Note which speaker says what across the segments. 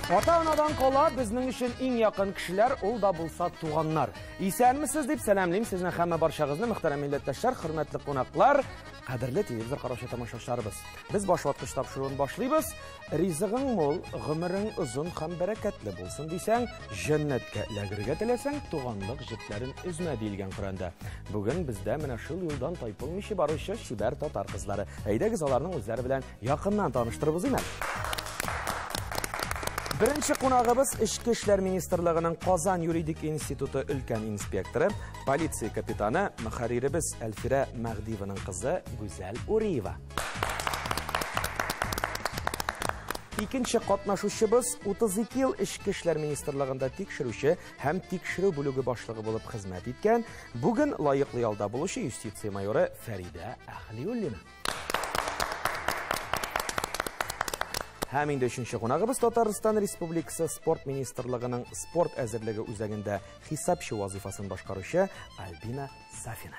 Speaker 1: Ата-анадан кала безнең өчен иң якын кешеләр ул да булса туганнар. Исәнмесез дип сәламлыйм сезне һәммә барчагызны, мөхтәрәм милләттәшләр, хөрмәтле кунаклар, кадерле телевизор караучы тамашачыларыбыз. Без башваткыч тапшыруын башлыйбыз. Ризыгың мул, гомерең озын һәм бәрәкәтле булсын дисәң, җәннәткә эләгергә теләсәң, туганлык җепләрен үзмә диелгән Коръәндә. Бүген бездә менә шул юлдан тайпылмыйча баручы чибәр татар кызлары. Әйдәгез аларның үзләре белән якыннан таныштырыбыз инде. Беренче кунагыбыз Ички эшләр министрлыгының Казан юридик институты өлкән инспекторы, полиция капитаны, мөхәрриребез Әлфирә Мәгъдиеваның кызы Гүзәл Уриева. Икенче катнашучыбыз 32 ел Ички эшләр министрлыгында тикшерүче һәм тикшерү бүлеге башлыгы булып хезмәт иткән, бүген лаеклы ялда булучы юстиция майоры Фәридә Әхлиуллина. Һәм инде өченче кунагыбыз Татарстан Республикасы спорт министрлыгының спорт әзерлеге үзәгендә хисапчы вазифасын башкаручы Альбина Сафина.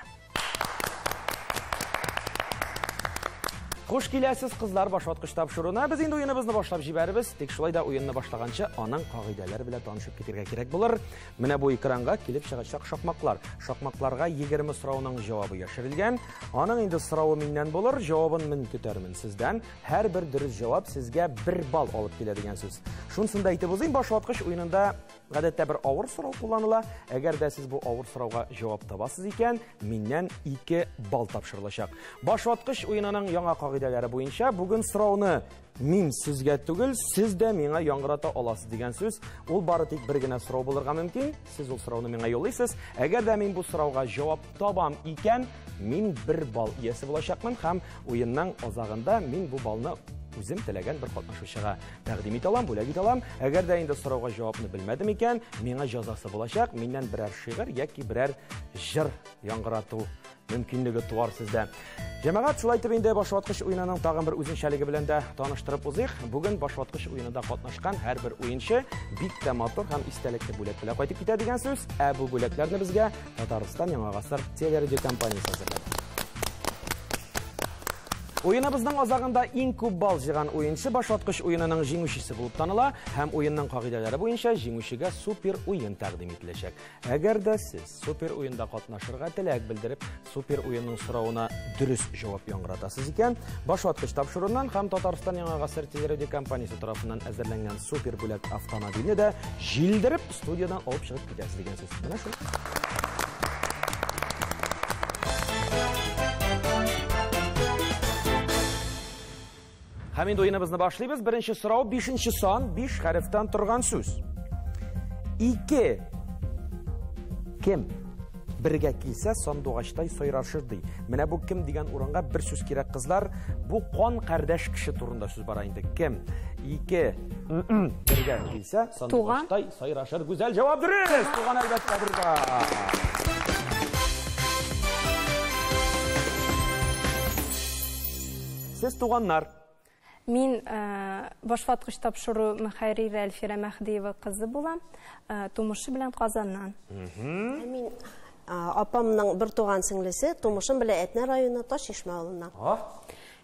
Speaker 1: Хош киләсез кызлар башваткыч тапшыруына. Без инде уеныбызны башлап җибәрбез. Тик шулай да уенны башлаганчы аның кагыйдәләре белән танышып китәргә кирәк булыр. Менә бу экранга килеп чыгачак шахматлар. Шахматларга 20 сорауның җавабы яшерелгән. Аның инде сорауы миннән булыр, җавабын мин көтәрмен сездән. Һәр бер дөрес җавап сезгә 1 балл алып килә дигән сүз. Шунысын да әйтеп узыйм, башваткыч уенында гадәттә бер авыр сорау кулланыла. Әгәр дә сез бу авыр сорауга җавап табасыз икән, миннән 2 балл тапшырылачак. Башваткыч уенының яңа кагыйдәләре буенча бүген сорауны мин сезгә түгел, сез дә миңа яңгырата аласыз дигән сүз. Ул бары тик бер генә сорау булырга мөмкин. Сез ул сорауны миңа юллыйсыз. Әгәр дә мин бу сорауга җавап табам икән, мин 1 балл иясе булачакмын һәм уенның азагында мин бу баллны үзем теләгән бер катнашучыга тәкъдим итә алам, бүләк итә алам. Әгәр дә инде сорауга җавапны белмәдем икән, миңа җәзасы булачак. Миннән берәр шигырь яки берәр җыр яңгырату мөмкинлеге туар сездә. Җәмәгать, шулай итеп инде башваткыч уенының тагын бер үзенчәлеге белән дә таныштырып узыйк. Бүген башваткыч уенында катнашкан һәрбер уенчы бик тә матур һәм истәлекле бүләк белән кайтып китә дигән сүз. Бу бүләкләрне безгә Татарстан Яңа гасыр телерадио компаниясе әзерләде. Уеныбызның азагында иң күп балл җыйган уенчы башваткыч уенының җиңүчесе булып таныла һәм уенның кагыйдәләре буенча җиңүчегә супер уен тәкъдим ителәчәк. Әгәр дә сез супер уенда катнашырга теләк белдереп, супер уенның сорауына дөрес җавап яңгыратасыз икән, башваткыч тапшыруыннан һәм Татарстан Яңа гасыр телерадио компаниясе тарафыннан әзерләнгән супер бүләк автомобильне дә җилдереп студиядан алып чыгып китәсез дигән сүз. Менә шул. Һәм инде уеныбызны башлыйбыз. Беренче сорау 5-нче сан, 5 хәрефтән торган сүз. 2. Кем бергә килсә сандугачтай сайрашыр ди. Менә бу кем дигән урынга бер сүз кирәк кызлар. Бу кан кардәш кеше турында сүз бара инде. Кем? 2. Бергә килсә сандугачтай сайрашыр. Гүзәл җавап дөрес. Туган әлбәттә бергә. Сез туганнар.
Speaker 2: Мин башваткыч тапшыру мөхәррире Әлфирә Мәгъдиева кызы булам, тумышы белән Казаннан.
Speaker 3: Мин апамның бер туган сеңлесе, тумышым белән Әтнә районы Ташишма авылыннан.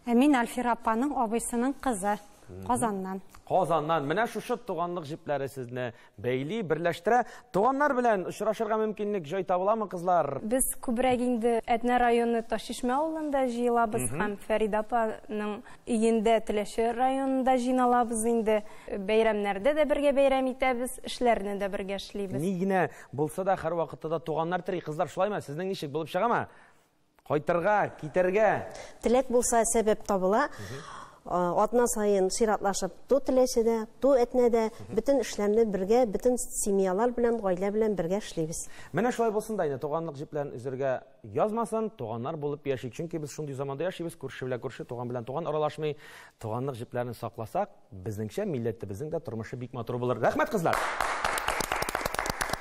Speaker 4: Мин Әлфирә апаның абыйсының кызы, Казаннан.
Speaker 1: Казаннан. Менә шушы туганлык җипләре сезне бәйли, берләштерә. Туганнар белән очрашырга мөмкинлек җай табыламы, кызлар?
Speaker 2: Без күбрәк инде Әтнә районы Ташишма авылында җыелабыз һәм Фәридә апаның өендә Теләше районында җыйналабыз инде. Бәйрәмнәрдә дә бергә бәйрәм итәбез, эшләрне дә бергә эшлибез.
Speaker 1: Ни генә булса да һәр вакытта да туганнар тери, кызлар, шулаймы? Сезнең ничек булып чыгамы? Кайтырга, китәргә.
Speaker 3: Теләк булса сәбәп табыла. Атна сайын сиратлашып, ту Теләшедә, ту Әтнәдә, бөтен эшләрне бергә, бөтен семьялар белән, гаилә белән бергә эшлибез.
Speaker 1: Менә шулай булсын да инде, туганлык җипләрен үзергә язмасын, туганнар булып яшик. Чөнки без шундый заманда яшибез, күрше белән күрше, туган белән туган аралашмый. Туганлык җипләрен сакласак, безнеңчә милләтебезнең дә тормышы бик матур булыр. Рәхмәт, кызлар.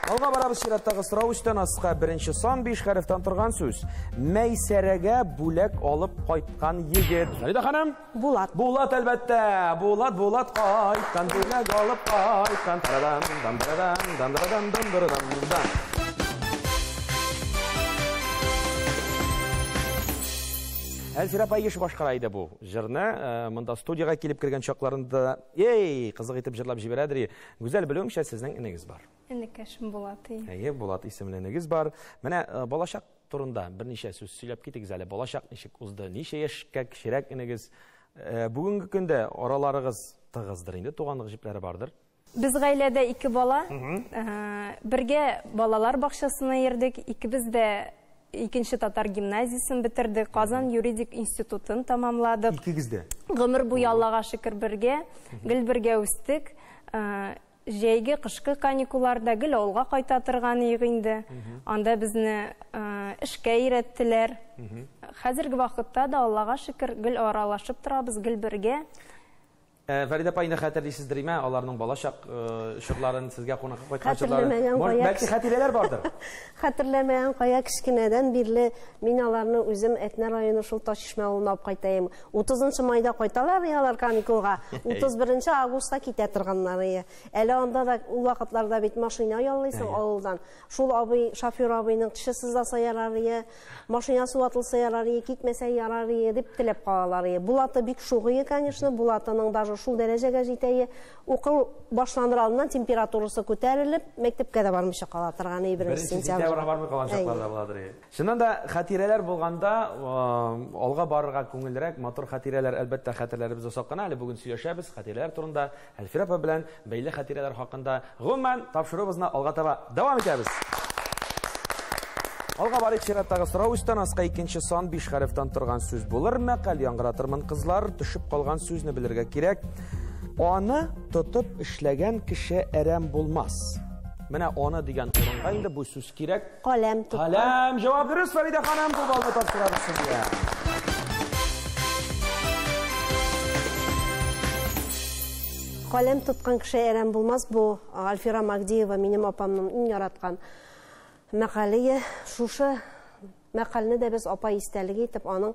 Speaker 1: Алга барабыз чираттагы сорау өчтән аска. Беренче сан, 5 хәрефтән торган сүз. Мәйсәрәгә бүләк алып кайткан егет. Фәридә ханым?
Speaker 3: Булат.
Speaker 1: Булат, әлбәттә. Булат кайткан, бүләк алып кайткан. Әлфир апай еш башкарайды бу җырны. Монда студияга килеп кергән чакларында, кызык итеп җырлап җибәрәдер. Гүзәл белүемчә, сезнең инегез бар.
Speaker 2: Энекәшем Булат.
Speaker 1: Булат исемле инегез бар. Менә балачак турында берничә сүз сөйләп китегез әле. Балачак ничек узды? Ничә яшькә кичерәк инегез? Бүгенге көндә араларыгыз тыгыздыр инде, туганлык җипләре бардыр.
Speaker 2: Без гаиләдә 2 бала. Бергә балалар бакчасына йөрдек. Икебез дә 2нче татар гимназиясын бетердек. Казан юридик институтын тамамладык.
Speaker 1: Икегез дә.
Speaker 2: Гомер буе Аллага шөкер бергә, гел бергә үстек. Җәйге, кышкы каникулларда гел авылга кайта торган инде. Анда безне эшкә өйрәттеләр. Хәзерге вакытта да Аллага шөкер гел аралашып торабыз, гел бергә.
Speaker 1: Фәрида апа, инде хәтерлисездер име, аларның балачак чорларын сезгә кунакка кайткан чорларын?
Speaker 3: Хәтерләмәгән,
Speaker 1: Бәлки хәтирәләр бардыр.
Speaker 3: Хәтерләмәгән, кая кичкенәдән бирле мин аларны үзем Әтнә районы шул Ташишмә авылына алып кайтайм. 30 майда кайталар алар каникулга. 31 августта китә торганнары. Әле анда да ул вакытларда бит машина яллыйсың авылдан. Шул абый, шофер абыйның теше сызласа ярары, машинасы ватылса ярары, китмәсә ярары дип теләп калалар. Булаты бик шугые, конечно, Булатының даже шул дәрәҗәгә җитә. Укыл башланыр алдыннан температурасы күтәрелеп, мәктәпкә дә бармыйча кала торган 1 сентябрь.
Speaker 1: Бармый калган чакларда буладыр. Шуннан да хатирәләр булганда, алга барырга күңелрәк, мотор хатирәләр әлбәттә хатирәләребез саклана. Әле бүген сөйләшәбез хатирәләр турында. Әлфир апа белән бәйле хатирәләр хакында гомумән тапшырыбызны алга таба дәвам итәбез. Алга барып чираттагы сорау үстән аска 2нче сан 5 хәрефтән торган сүз булыр. Мәкаль яңгыратырмын кызлар, төшеп калган сүзне белергә кирәк. Аны тотып эшләгән кеше әрәм булмас. Менә аны дигән урынга инде бу сүз кирәк.
Speaker 3: Каләм тоткан.
Speaker 1: Каләм җавап дөрес, Фәрида ханым, бу балны тапшырабыз сезгә.
Speaker 3: Каләм тоткан кеше әрәм булмас. Бу Альфира Магдиева, минем апамның иң яраткан мәкале. Шушы мәкалне дә без апа истәлеге итеп аның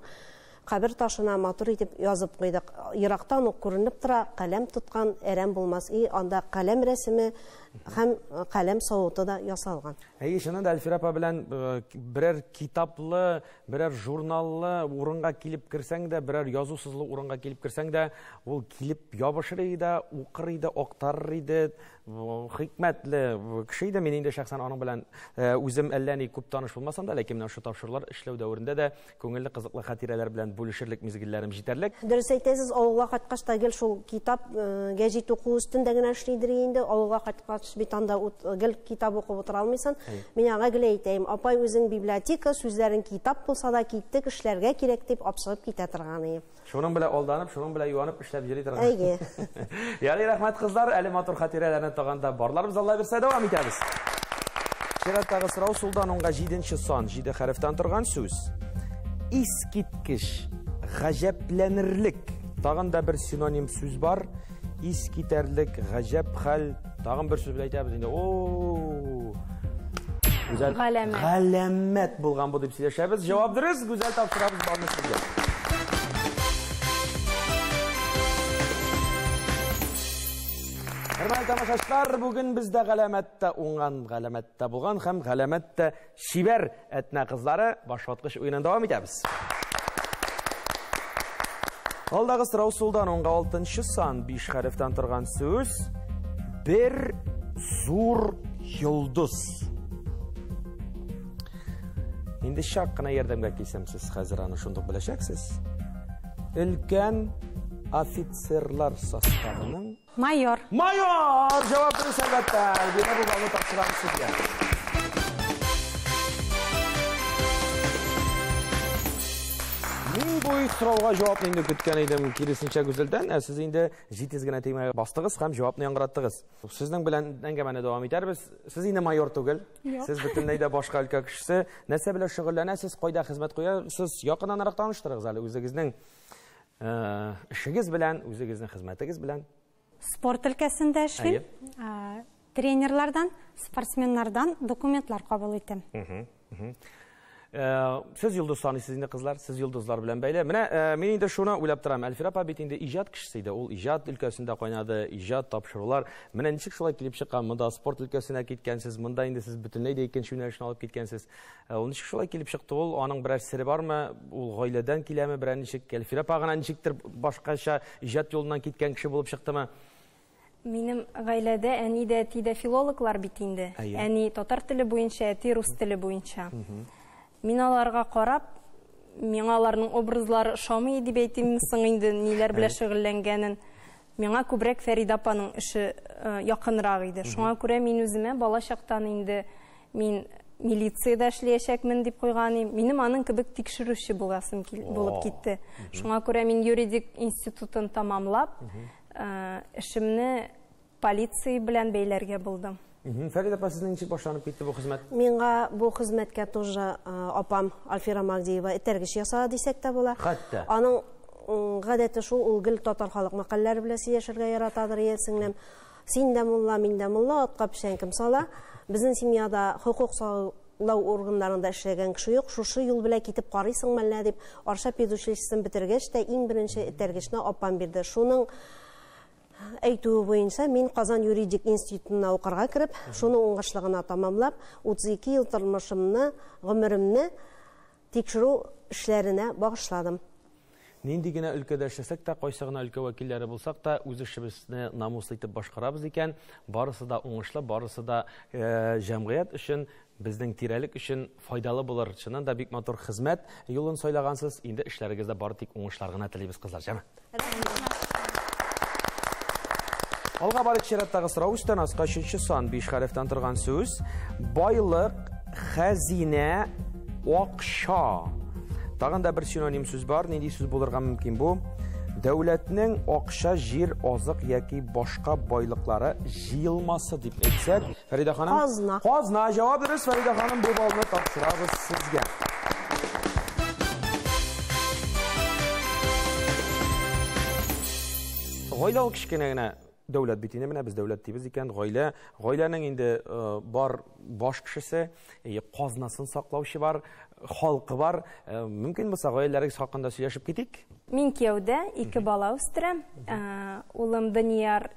Speaker 3: кабер ташына матур итеп язып куйдык. Ерактан ук күренеп тора, каләм тоткан әрәм булмас. Анда каләм рәсеме һәм каләм савыты да ясалган.
Speaker 1: Шуннан да Әлфир апа белән берәр китаплы, берәр журналлы урынга килеп керсәң дә, берәр язусызлы урынга килеп керсәң дә, ул килеп ябышыр иде, укыр иде, актарыр иде. Хикмәтле кеше иде. Мин инде шәхсән аның белән үзем әллә ни күп таныш булмасам да, ләкин менә шу тапшырулар эшләү дәверендә дә күңелле, кызыклы хатирәләр белән бүлешерлек мизгелләрем җитәрлек.
Speaker 3: Дөрес әйтәсез, авылга кайткач та гел шул китап, гәҗит уку өстендә генә эшлидер инде. Авылга кайткач бит анда гел китап укып утыра алмыйсың. Мин аңа гел әйтәм, апай үзең библиотека сүзләрен китап булса да киттек, эшләргә кирәк дип апсып китә торган.
Speaker 1: Шуның белән алданып, шуның белән юанып эшләп йөри торган. Ярый, рәхмәт кызлар, әле матур хатирәләрне тагында барларыбыз Алла бирсә дәвам итәбез. Чираттагы сорау сулдан уңга 7нче сан, 7 хәрефтән торган сүз. Искиткеч, гаҗәпләнерлек. Тагын да бер синоним сүз бар. Искитәрлек, гаҗәп хәл. Тагын бер сүз белән әйтәбез инде. Гүзәл галәмәт булган бу дип сөйләшәбез. Җавап дөрес, гүзәл тапшырабыз балны сезгә. Хөрмәтле тамашачылар, бүген бездә галәмәттә уңган, галәмәттә булган һәм галәмәттә шибәр Әтнә кызлары башлаткыч уенын дәвам итәбез. Алдагы сорау сулдан уңга 6нчы сан 5 хәрефтән торган сүз. Бер зур йолдыз. Инде шак кына ярдәмгә килсәм, сез хәзер аны шундук беләчәксез. Өлкән офицерлар составының
Speaker 4: Майор.
Speaker 1: Майор! Җавап дөрес, әлбәттә. Бу балны тапшырабыз сезгә. Мин бу сорауга җавапны инде көткән идем, киресенчә гүзәлдән. Сез инде 7 генә тәймәгә бастыгыз һәм җавапны яңгыраттыгыз. Сезнең белән әңгәмәне дәвам итәрбез. Сез инде майор түгел. Сез бөтенләй дә башка өлкә кешесе. Нәрсә белән шөгыльләнәсез, кайда хезмәт куясыз? Якыннанрак таныштырыгыз әле үзегезнең эшегез белән, үзегезнең хезмәтегез белән.
Speaker 4: Спорт өлкәсендә эшлим. Тренерлардан, спортсменнардан документлар кабул итәм.
Speaker 1: Siz yıldız sanıysınız inде kızlar, siz yıldızlar bilen beyle. Men indi şunu uylap торам. Әлфир апа бит инде иҗат кешесе иде. Ул иҗат өлкәсендә кайнады, иҗат тапшырулар. Менә ничек шулай килеп чыккан? Монда спорт өлкәсенә киткәнсез, монда инде сез бөтенләй дә икенче юнәлешне алып киткәнсез. Ул ничек шулай килеп чыкты? Ул аның берәр сере бармы? Ул гаиләдән киләме? Берәр ничек? Әлфир апа гына ничектер башкача иҗат юлыннан киткән кеше булып чыктымы?
Speaker 2: Минем гаиләдә әни дә, әти дә филологлар бит инде. Әни татар теле буенча, әти рус теле буенча. Мин аларга карап, миңа аларның образлары ошамый дип әйтимме соң инде ниләр белән шөгыльләнгәнен. Миңа күбрәк Фәридә апаның эше якынрак иде. Шуңа күрә мин үземә бала чактан инде мин милициядә эшләячәкмен дип куйганым. Минем аның кебек тикшерүче буласым булып китте. Шуңа күрә мин юридик институтын тамамлап, эшемне полиция белән бәйләргә булдым.
Speaker 1: Фәридә апа, сезнең ничек башланып китте бу хезмәт?
Speaker 3: Миңа бу хезмәткә тоже апам Альфира Магдиева этәргеш ясады дисәк тә була.
Speaker 1: Хәтта.
Speaker 3: Аның гадәте шул, ул гел татар халык мәкальләре белән сөйләшергә яратадыр, сеңлем. Син дә мулла, мин дә мулла, атка пешән кем сала. Безнең семьяда хукук саклау органнарында эшләгән кеше юк. Шушы юл белән китеп карыйсың мәллә дип, Арша педучилищесын бетергәч тә иң беренче этәргешне апам бирде. Шуның әйтүе буенча мин Казан юридик институтына укырга кирип, шуның уңышлыгына тамамлап, 32 ел тормышымны, гомеремне тикшерү эшләренә багышладым.
Speaker 1: Нинди генә өлкәдә эшләсәк тә, кайсы гына өлкә вәкилләре булсак та, үз эшебезне намуслы итеп башкарабыз икән, барысы да уңышлы, барысы да җәмгыять өчен, безнең тирәлек өчен файдалы булыр. Чыннан да бик матур хезмәт юлын сайлагансыз. Инде эшләрегездә бары тик уңышлар гына телибез, кызлар, җәме. Алга барып чираттагы сорау өстән аска 3нче сан 5 хәрефтән торган сүз. Байлык, хәзинә, акча. Тагын да бер синоним сүз бар. Нинди сүз булырга мөмкин бу? Дәүләтнең акча, җир, азык яки башка байлыклары җыелмасы дип әйтсәк, Фәридә ханым?
Speaker 3: Казна.
Speaker 1: Казна. Җавап бирегез, Фәридә ханым, бу балны тапшырабыз сезгә. Гаилә ул кичкенә генә дәүләт бит инде, менә без дәүләт дибез икән, гаиләнең инде бар баш кешесе, казнасын саклаучы бар, халкы бар. Мөмкин булса гаиләләрегез хакында сөйләшеп китик.
Speaker 2: Мин кияүдә 2 бала үстерәм. Улым Данияр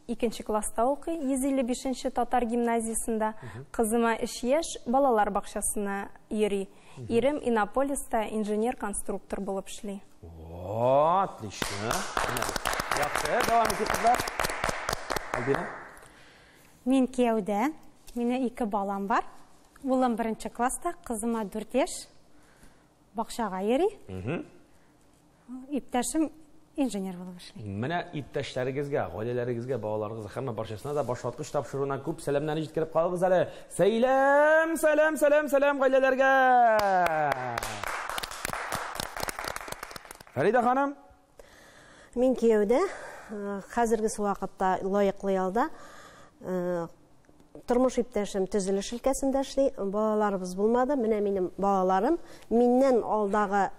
Speaker 2: 2нче класста укый, 155нче татар гимназиясында. Кызыма 3 яшь, балалар бакчасына йөри. Ирем Иннополиста инженер-конструктор булып эшли.
Speaker 1: Отлично. Яхшы, дәвам итик, кызлар. Альбина?
Speaker 4: Мин кияүдә, мине 2 балам бар. Улым 1нче класста, кызыма 4 яшь, бакчага йөри. Иптәшем инженер булып эшли.
Speaker 1: Менә иптәшләрегезгә, гаиләләрегезгә, балаларыгызга һәм барчасына да башлаткыч тапшыруына күп сәламнәрне җиткереп калыгыз әле. Сәлам, сәлам, сәлам, сәлам гаиләләргә. Фәридә ханым?
Speaker 3: Мин кияүдә хәзерге вакытта лаеклы ялда тормыш иптәшем төзелеш өлкәсендә эшли. Балаларыбыз булмады. Менә минем балаларым миннән алдагы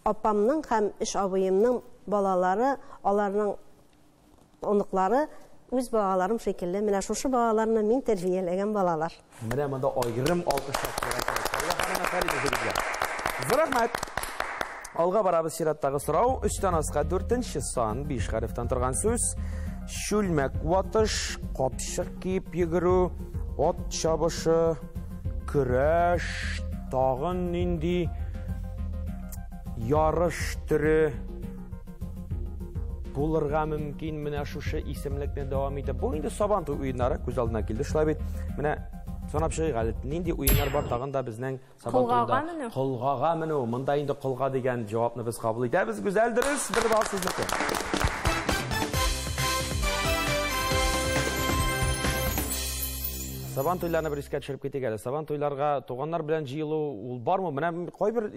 Speaker 3: апамның һәм эш абыемның балалары, аларның оныклары үз балаларым шикелле. Менә шушы балаларны мин тәрбияләгән балалар.
Speaker 1: Менә монда айгырым алкышлар кирәк. Рәхмәт. Алга барабыз чираттагы сорау. 3тән аска 4нче сан 5 хәрефтән торган сүз. Шүлмәк ватыш, капчык киеп йөгерү, ат чабышы, көрәш, тагын нинди ярыш төре булырга мөмкин. Менә шушы исемлекне дәвам итеп. Бу инде Сабантуй уеннары күз алдына килде. Шулай бит. Менә санап чыгыйк әле. Нинди уеннар бар тагын да безнең Сабантуйда? Кылгага менү. Монда инде кылга дигән җавапны без кабул итәбез. Гүзәл дөрес, бер бал сезнеке. Сабантуйларны бер искә төшереп китик әле. Сабантуйларга туганнар белән җыелу ул бармы? Менә кайбер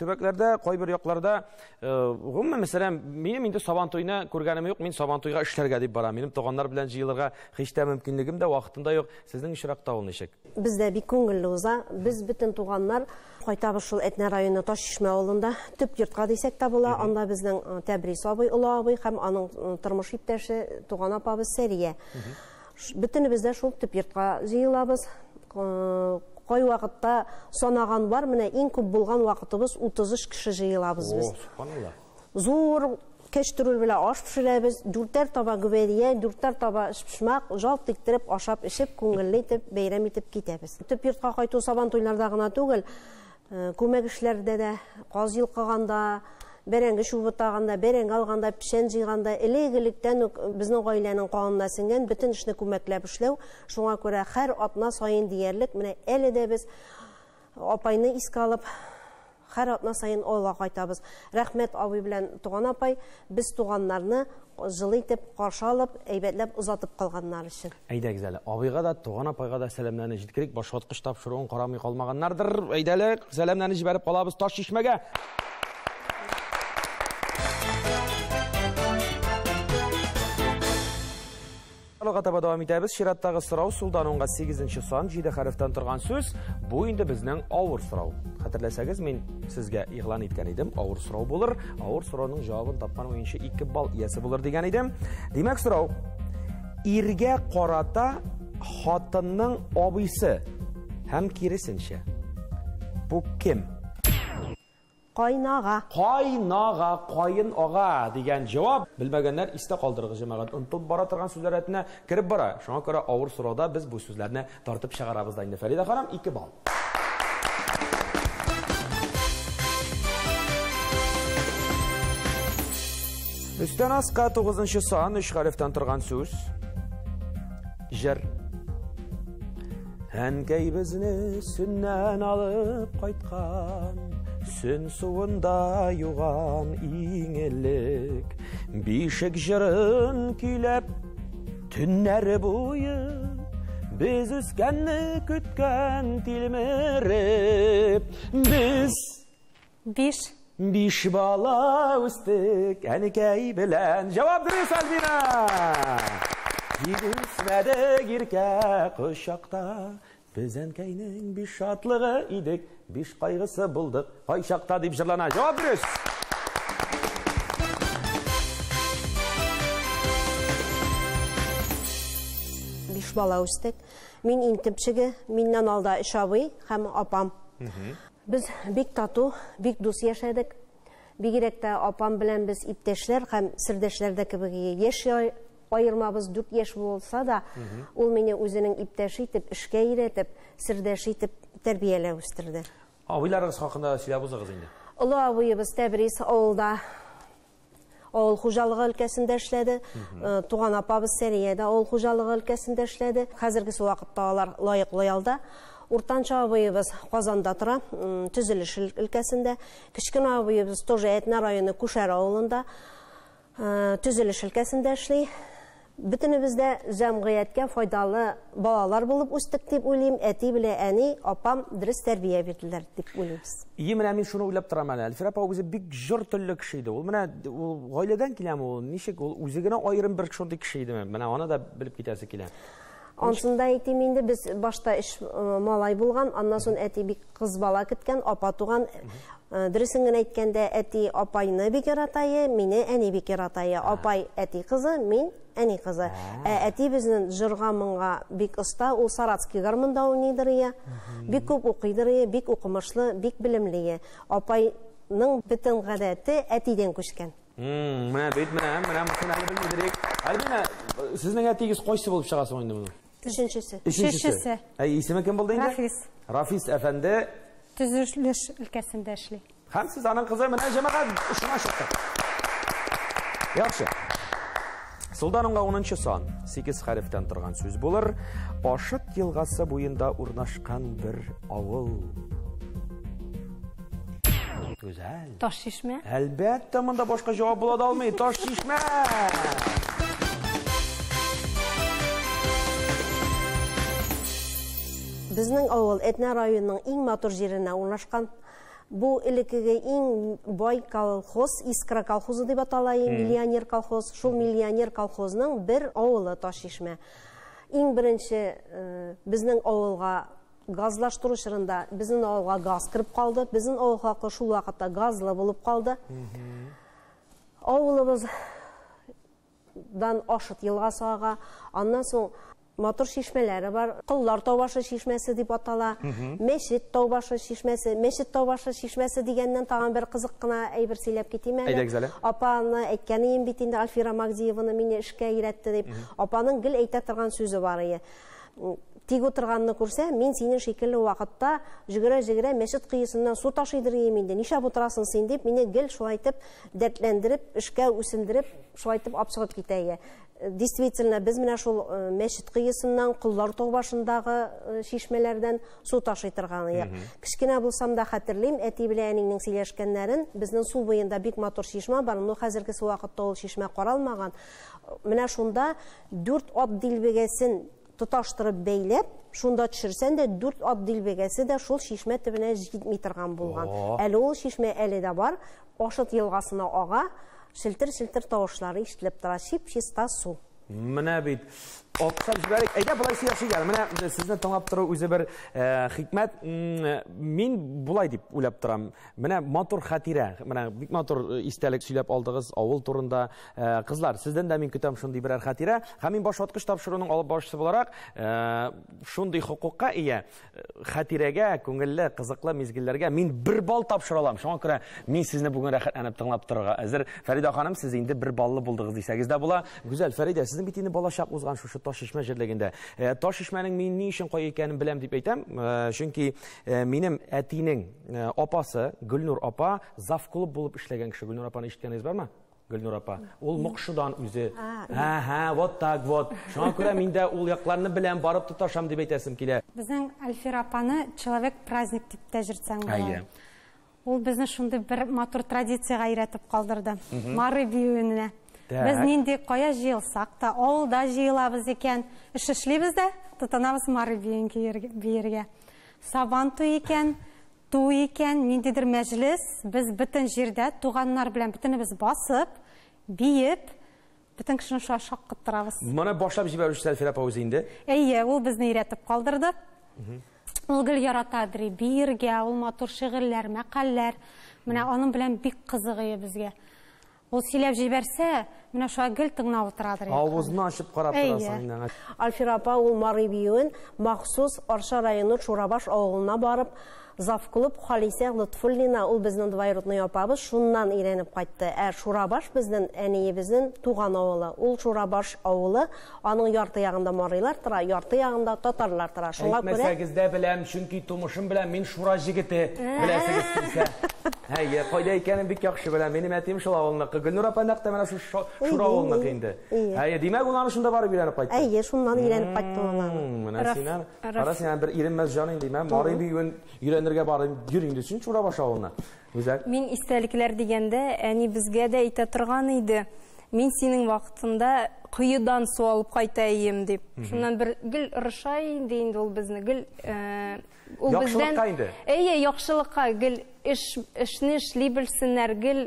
Speaker 1: төбәкләрдә, кайбер якларда, гомумән мәсәлән, минем инде Сабантуйны күргәнем юк. Мин Сабантуйга эшләргә дип барам. Минем туганнар белән җыелырга һич тә мөмкинлегем дә, вакытында юк. Сезнең очракта ул ничек?
Speaker 3: Бездә бик күңелле уза. Без бөтен туганнар кайтабыз шул Әтнә районы Ташишмә авылында төп йортка дисәк тә була. Анда безнең Тәбрис абый, Улы абый һәм аның тормыш иптәше туган апабыз Сәрия. Бөтенебез дә шул төп йортка җыелабыз. кай вакытта санаган бар, менә иң күп булган вакытыбыз 33 кеше җыелабыз без.
Speaker 1: Субханалла.
Speaker 3: Зур кәчтүрүл белән аш пешерәбез, 4 таба гүбәдия, 4 таба пешмәк, жалт тиктереп, ашап, эшеп, күңелле итеп, бәйрәм итеп китәбез. Төп йортка кайту сабан туйларда гына түгел, күмәк эшләрдә дә, каз йылкыганда, бәрәңге чубытаганда, бәрәңге алганда, пешән җыйганда, элек-электән үк безнең гаиләнең канына сеңгән бөтен эшне күмәкләп эшләү, шуңа күрә һәр атна саен диярлек, менә әле дә без апайны искә алып, һәр атна саен авылга кайтабыз. Рәхмәт абый белән туган апай, без туганнарны җылы итеп каршы алып, әйбәтләп узатып калганнар өчен.
Speaker 1: Әйдәгез әле, абыйга да, туган апайга да сәламнәрне җиткерик, башваткыч тапшыруын карамый калмаганнардыр. Әйдәлек, сәламнәрне җибәреп калабыз Таш Чишмәгә. Таба давам итәбез. Чираттагы сорау Сулданонга 8-нче сан 7 хәрефтән торган сүз. Бу инде безнең авыр сорау. Хәтерләсәгез, мин сезгә игълан иткән идем, авыр сорау булыр. Авыр сорауның җавабын тапкан уенчы 2 балл иясе булыр дигән идем. Димәк, сорау: иргә карата хатынның абыйсы һәм киресенчә. Бу кем?
Speaker 3: Кайнага.
Speaker 1: Кайнага, кайын ага дигән җавап. Белмәгәннәр истә калдырыгыз җәмәгать. Унтылып бара торган сүзләр рәтенә кирип бара. Шуңа күрә авыр сорауда без бу сүзләрне тартып чыгарабыз да инде. Фәрида ханым 2 балл. Өстән аска 9-нчы сан 3 хәрефтән торган сүз. Җыр. Әнкәй безне сүннән алып кайткан, сүн суында юган иң элек, бишек җырын көйләп төннәре буе, без үскәнне көткән тилмереп, без биш бала үстек әнкәй белән. Җавап дөрес, Альбина. Җигүсмәдек иркә кочакта, без әнкәйнең биш шатлыгы идек, биш кайгысы булдык кай чакта дип җырлана. Җавап дөрес.
Speaker 3: Биш бала үстек. Мин интепчеге, миннән алда эш абый һәм апам. Без бик тату, бик дус яшәдек. Бигрәк тә апам белән без иптәшләр һәм сердәшләрдә кебек яшь айырмабыз 4 яшь булса да, ул мине үзенең иптәше итеп, эшкә өйрәтеп, сердәш итеп тәрбияләп үстерде.
Speaker 1: Абыйларыгыз хакында сөйләп узыгыз инде.
Speaker 3: Олы абыебыз Тәбриз авылда, авыл хуҗалыгы өлкәсендә эшләде. Туган апабыз Сәриядә авыл хуҗалыгы өлкәсендә эшләде. Хәзерге вакытта алар лаеклы ялда. Уртанча абыебыз Казанда тора, төзелеш өлкәсендә. Кечкенә абыебыз тоже Әтнә районы Күшәр авылында, төзелеш өлкәсендә эшли. Бөтенебездә җәмгыятькә файдалы балалар булып үстек дип уйлыйм. Әти белән әни, апам дөрес тәрбия бирделәр дип уйлыйбыз.
Speaker 1: Менә мин шуны уйлап торам әле. Әлфир апа үзе бик җыр телле кеше иде. Ул менә гаиләдән киләме ул? Ничек ул үзе генә аерым бер шундый кеше идеме? Менә аны да белеп китәсе килә.
Speaker 3: Ансында әйтим инде, без башта эш малай булган, аннан соң әти бик кыз бала көткән, апа туган. Дөресен генә әйткәндә, әти апайны бик яратайы, мине әни бик яратайы. Апай әти кызы, мин әни кызы. Әти безнең җырга моңга бик оста, ул Саратский гармонда уйныйдыр. Бик күп укыйдыр, бик укымышлы, бик белемле. Апайның бөтен гадәте әтидән күчкән.
Speaker 1: Менә бит, менә моны әле белмидек. Альбина, сезнең әтигез кайсы булып чыгасы инде моны?
Speaker 3: Өченчесе.
Speaker 1: Исеме кем булды инде?
Speaker 4: Рафис.
Speaker 1: Рафис әфәнде.
Speaker 4: Төзелеш өлкәсендә эшли.
Speaker 1: Һәм сез аның кызы менә җәмәгать шуңа чыкты. Яхшы. Сулданонга 10-нчы сан 8 хәрефтән торган сүз булыр. Ашыт елгасы буенда урнашкан бер авыл. Güzel.
Speaker 2: Таш Чишмә.
Speaker 1: Әлбәттә, монда башка җавап була да алмый. Таш Чишмә.
Speaker 3: Безнең авыл Әтнә районының иң матур җиренә урнашкан. Бу элекеге иң бай колхоз, Искра колхозы дип атала, миллионер колхоз. Шул миллионер колхозның бер авылы Таш Чишмә. Иң беренче безнең авылга газлаштыру чорында безнең авылга газ кирип калды. Безнең авыл халкы шул вакытта газлы булып калды. Авылыбыздан Ашыт елгасы ага, аннан соң матур шишмәләре бар. Кыллар Таубашы шишмәсе дип атала. Мәчет Таубашы шишмәсе. Мәчет Таубашы шишмәсе дигәннән тагын бер кызык кына әйбер сөйләп китим әле.
Speaker 1: Әйдәгез әле.
Speaker 3: Апаны әйткәнем бит инде Альфира Магдиеваны мине эшкә өйрәтте дип. Апаның гел әйтә торган сүзе бар иде. Тик утырганны күрсә, мин синең шикелле вакытта җигерә мәчет кыйысыннан су ташыйдыр инде. Нишләп утырасың син дип мине гел шулай итеп дәртләндереп, эшкә үсендереп, шулай итеп апсыгып китә. Действительно, без менә шул мәчет кыйысыннан, Кыллар Таубашындагы шишмәләрдән су ташый торган идек. Кичкенә булсам да хәтерлим, әти белән әнинең сөйләшкәннәрен. Безнең су буенда бик матур шишмә бар, но хәзерге вакытта ул шишмә каралмаган. Менә шунда 4 ат дилбегәсен тоташтырып бәйләп, шунда төшерсәң дә 4 ат дилбегәсе дә шул шишмә төбенә җитми торган булган. Әле ул шишмә әле дә бар, Ашыт елгасына ага, шилтер-шилтер тавышлары ишетелеп тора, чиста су.
Speaker 1: Менә бит Алкышлап җибәрик. Әйдә, булай сөйләшик. Менә сезне тыңлап тору үзе бер хикмәт. Мин булай дип уйлап торам. Менә матур хатирә, менә бик матур истәлек сөйләп алдыгыз авыл турында. Кызлар, сездән дә мин көтәм шундый берәр хатирә. Һәм мин башваткыч тапшыруның алып баручысы буларак, шундый хукукка ия хатирәгә, күңелле, кызыклы мизгелләргә мин 1 балл тапшыра алам. Шуңа күрә мин сезне бүген рәхәтләнеп тыңлап торырга әзер. Фәрида ханым, сез инде 1 баллы булдыгыз дисәгез дә була. Гүзәл, Фәрида, сезнең бит инде балачак узган шушы Ташишмә җирлегендә. Ташишмәнең мин ни өчен кая икәнен беләм дип әйтәм. Чөнки минем әтинең апасы Гөлнур апа завклуб булып эшләгән кеше. Гөлнур апаны ишеткәнегез бармы? Гөлнур апа. Ул Мукшыдан үзе. Вот так вот. Шуңа күрә мин дә ул якларны беләм, барып тоташам дип әйтәсем килә.
Speaker 4: Безнең Альфира апаны человек праздник дип тәҗритсәң була. Ул безне шундый бер матур традициягә өйрәтеп калдырды. Мары биюенә. Без нинди кая җыелсак та, авылда җыелабыз икән, эш эшлибез дә, тотынабыз мары биергә. Сабан туй икән, ниндидер мәҗлес, без бөтен җирдә туганнар белән бөтенебез басып, биеп, бөтен кешене шаккаттырабыз.
Speaker 1: Моны башлап җибәрүче Альфира апа үзе инде.
Speaker 4: Әйе, ул безне өйрәтеп калдырды. Ул гел яратадыр биергә, ул матур шигырьләр, мәкалләр. Менә аның белән бик кызыгый безгә. Ул сөйләп җибәрсә, менә шуга гел тыңлап утырадыр.
Speaker 1: Авызны ачып карап торасың.
Speaker 3: Альфира апа ул мары биюен махсус Арча районы Шурабаш авылына барып, завклуб Халисә Лутфуллина, ул безнең двоюродный апабыз, шуннан өйрәнеп кайтты. Шурабаш безнең әниебезнең туган авылы. Ул Шурабаш авылы, аның ярты ягында марыйлар тора, ярты ягында татарлар тора. Шуңа күрә
Speaker 1: әйтмәсәгез дә беләм, чөнки тумышым белән мин Шура җигете, беләсегез килсә. Әйе, кайда икәнен бик яхшы беләм. Минем әтием шул авылныкы. Гөлнур апа нәкъ менә Шура авылныкы инде. Әйе, димәк ул аны шунда барып өйрәнеп кайтты.
Speaker 3: Әйе, шуннан өйрәнеп кайтты ул.
Speaker 1: Менә синнән, кара син бер иренмәс җан инде, мен мары биюен өйрәнергә барып йөринде син Шурабаш авылына. Үзәк.
Speaker 2: Мин истәлекләр дигәндә, әни безгә дә әйтә торган иде. Мин синең вакытында кыйыдан су алып кайтайым дип. Шуннан бер гел рышай инде ул безне гел ул бездән әйе, яхшылыкка гел эшне эшли белсеннәр, гел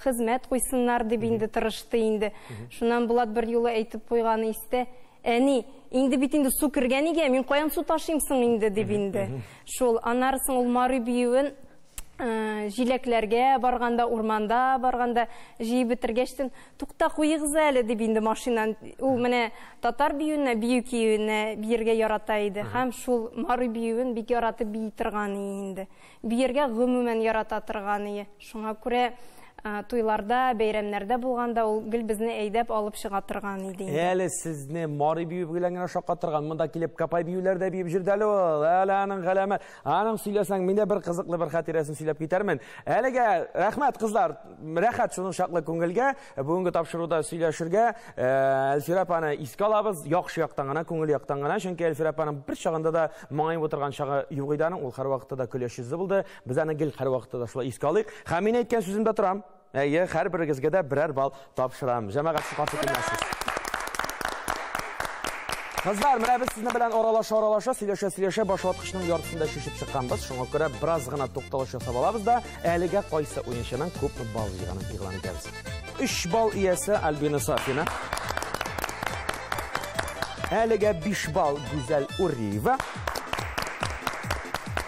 Speaker 2: хезмәт куйсыннар дип инде тырышты инде. Шуннан Булат бер юлы әйтеп куйганы истә, әни, инде бит инде су кергән игә, мин каян су ташыйм соң инде дип инде. Шул анарысын ул мары биюен җиләкләргә барганда, урманда барганда җыеп бетергәчтен, тукта куйыгыз әле дип инде машинаны. Ул менә татар биюенә, бию киюенә биергә ярата иде. Һәм шул мары биюен бик яратып бии торган инде. Биергә гомумән ярата торган иде. Шуңа күрә туйларда, бәйрәмнәрдә булганда ул гел безне әйдәп алып чыга торган иде.
Speaker 1: Әле сезне мары бию белән генә шаккатырган, монда килеп капай биюләрдә биеп җирдә әле ул. Әле аның галәмәт. Аның сөйләсәң, мин дә бер кызыклы бер хатирәсен сөйләп китәрмен. Әлегә рәхмәт кызлар, рәхәт шуның шаклы күңелгә, бүгенге тапшыруда сөйләшергә. Альфира апаны искә алабыз, яхшы яктан гына, күңел яктан гына, чөнки Альфира апаның бер чагында да моңайып утырган чагы юк иде аның, ул һәрвакытта да көләш йөзе булды. Без аны гел һәрвакытта да шулай искә алыйк. Һәм мин әйткән сүземдә торам. Әйе, һәр берегезгә дә берәр балл тапшырам. Җәмәгать сыйфаты килмәсез. Кызлар, менә без сезне белән аралаша, сөйләшә башваткычның яртысында шишеп чыкканбыз. Шуңа күрә бераз гына тукталыш ясап алабыз да, әлегә кайсы уенчының күпме балл җыйганын игълан итәбез. 3 балл иясе Альбина Сафина. Әлегә 5 балл Гүзәл Уриева.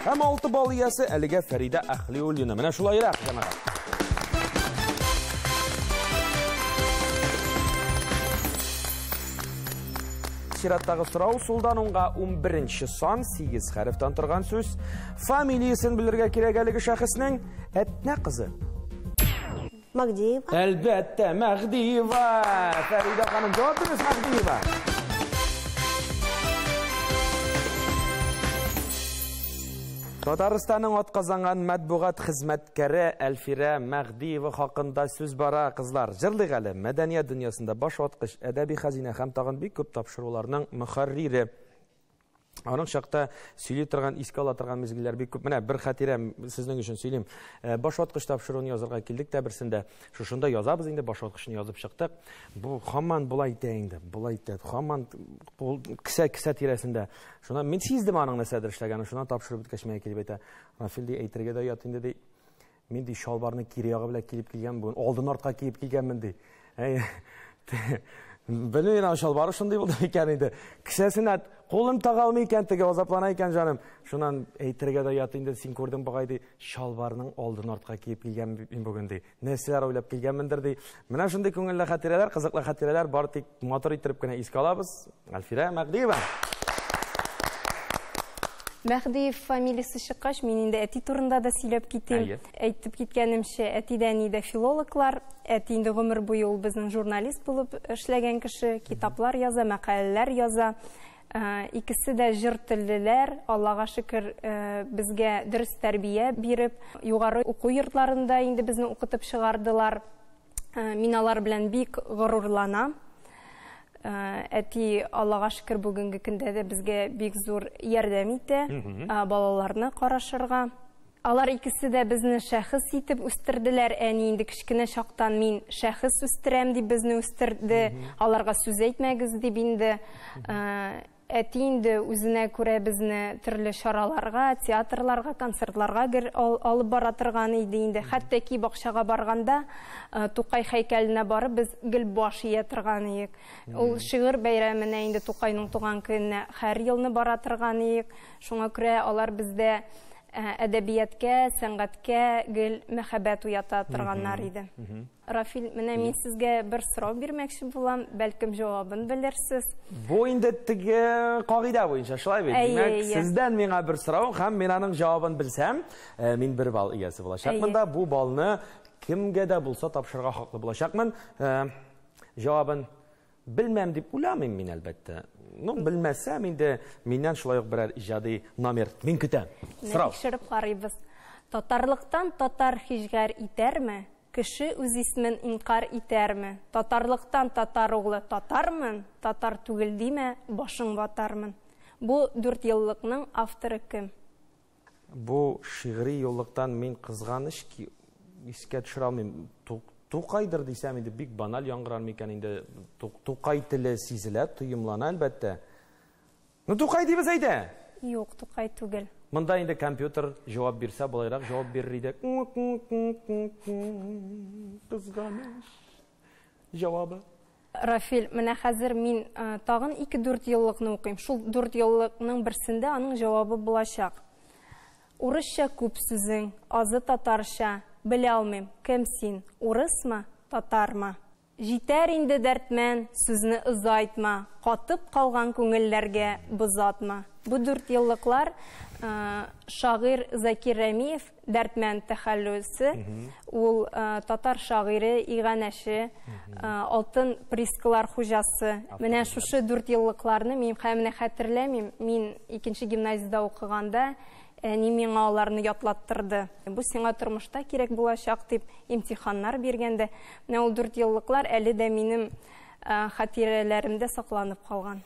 Speaker 1: Һәм 6 балл иясе әлегә Фәрида Әхлиуллина. Менә шулайрак, җәмәгать. чираттагы сорау сулдан онга 11-нче сан 8 хәрефтән торган сүз. Фамилиясын белергә кирәк әлеге шәхеснең Әтнә кызы.
Speaker 3: Магдиева.
Speaker 1: Әлбәттә, Мәгдиева. Фәрида ханым, җавап бирегез, Мәгдиева. Татарстанның атказанган матбугат хезмәткәре Әлфирә Мәгдиева хакында сүз бара, кызлар. Җырлыйк әле, мәдәният дөньясында баш ваткыч, әдәби хәзинә һәм тагын бик күп тапшыруларның мөхәррире. Аның чакта сөйли торган, искә ала торган мизгилләр бик күп. Менә бер хатирә сезнең өчен сөйлим. Баш ваткыч тапшыруын язарга килдек тә берсендә. Шушында язабыз инде, баш ваткычны язып чыктык. Бу һаман булай итә инде, булай итә. Һаман кисә тирәсендә. Шуна мин сиздем аның нәрсәдер эшләгәнен. Шуна тапшырып биткәч мә килеп әйтә. Рафил ди әйтергә дә ят инде ди. Мин ди шалбарны кире ягы белән килеп килгән бүген. Алдын артка киеп килгәнмен ди. Белмәйм, шалбары шундый булды икән инде. Кисәсенә қолым таға алмый икән, теге азаплана икән җаным. Шуннан әйтергә дә ят инде, син күрдең бугай ди, шалбарның алдын артка киеп килгән бүген ди. Нәрсәләр уйлап килгәнмендер ди. Менә шундый күңелле хатирәләр, кызыклы хатирәләр бар, тик мотор иттереп кенә искә алабыз. Әлфирә Мәгдиева.
Speaker 2: Мәгдиев фамилиясы чыккач, мин инде әти турында да сөйләп китим. Әйтеп киткәнемчә, әти дә нидә филологлар, әти инде гомер буе ул безнең журналист булып эшләгән кеше, китаплар яза, мәкаләләр яза. Икесе дә җыр теллеләр, Аллага шөкер, безгә дөрес тәрбия биреп, югары уку йортларында инде безне укытып чыгардылар. Мин алар белән бик горурланам. Әти, Аллага шөкер, бүгенге көндә дә безгә бик зур ярдәм итә, балаларны карашырга. Алар икесе дә безне шәхес итеп үстерделәр. Әни инде кичкенә чактан мин шәхес үстерәм дип безне үстерде. Аларга сүз әйтмәгез дип инде. Әти инде үзенә күрә безне төрле чараларга, театрларга, концертларга алып бара торган иде инде. Хәтта ки бакчага барганда, Тукай һәйкәленә барып, без гел баш ия торган идек. Ул шигырь бәйрәменә инде Тукайның туган көненә һәр елны бара торган идек. Шуңа күрә алар бездә әдәбияткә, сәнгатькә гел мәхәббәт уята торганнар иде. Рафил, менә мин сезгә бер сорау бирмәкче булам, бәлкем җавабын белерсез.
Speaker 1: Бу инде теге кагыйдә буенча шулай бит. Димәк, сездән миңа бер сорау һәм мин аның җавабын белсәм, мин бер бал иясе булачакмын да, бу балны кемгә дә булса тапшырырга хаклы булачакмын. Җавабын белмәм дип уйламыйм мин әлбәттә. Ну, белмәсәм инде миннән шулай ук берәр иҗади номер мин көтәм. Сорау.
Speaker 2: Тикшереп карыйбыз. Татарлыктан татар хиҗгәр итәрме? Кеше үз исмен инкар итәрме? Татарлыктан татар углы татармын, татар түгел диме, башың ватармын. Бу 4 еллыкның авторы кем?
Speaker 1: Бу шигъри юллыктан мин кызганыч ки искә төшерә алмыйм. Тукайдыр дисәм инде бик баналь яңгырар микән инде. Тукай теле сизелә, тоемлана әлбәттә. Ну Тукай дибез әйтә.
Speaker 2: Юк, Тукай түгел.
Speaker 1: Монда инде компьютер җавап бирсә, булайрак җавап бирер иде. Кызганыч. Җавабы.
Speaker 2: Рафил, менә хәзер мин тагын 2-4 еллыкны укыйм. Шул 4 еллыкның берсендә аның җавабы булачак. Урысча күп сүзең, азы татарча. Белә алмыйм, кем син, урысмы, татармы? Җитәр инде дәртмән, сүзне озайтма, катып калган күңелләргә бозатма. Бу 4 еллыклар шагыйрь Закир Рәмиев, дәртмән тәхәллүсе, ул татар шагыйре, иганәче, алтын прискалар хуҗасы. Менә шушы 4 еллыкларны мин һәммә хәтерләмим. Мин 2нче гимназиядә укыганда әни миңа аларны ятлаттырды. Бу сиңа тормышта кирәк булачак дип имтиханнар биргәндә, менә ул 4 еллыклар әле дә минем хатирәләремдә сакланып калган.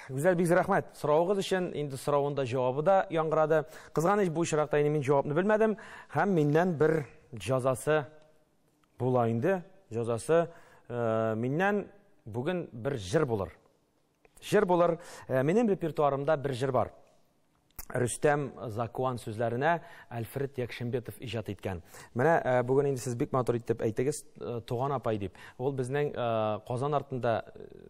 Speaker 1: Гүзәл, бик рәхмәт. Сорауыгыз өчен инде сорауында җавабы да яңгырады. Кызганыч, бу очракта мин җавапны белмәдем һәм миннән бер җәзасы була инде. Җәзасы миннән бүген бер җыр булыр. Җыр булыр. Минем репертуарымда бер җыр бар. Рөстәм Закуан сүзләренә Әлфред Якшембетов иҗат иткән. Менә бүген инде сез бик матур итеп әйтегез, Туган апай дип. Ул безнең Казан артында